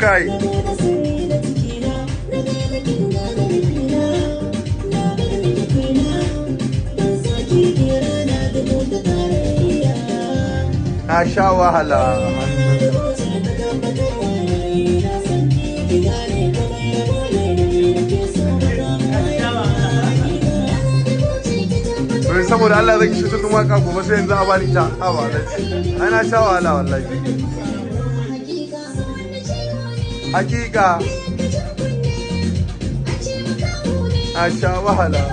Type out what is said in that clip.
kai na sha wahala saboda Allah zai kishi tutun waka gobe sai yanzu a bani ta a ba ai na sha wahala wallahi hakika a sha wahala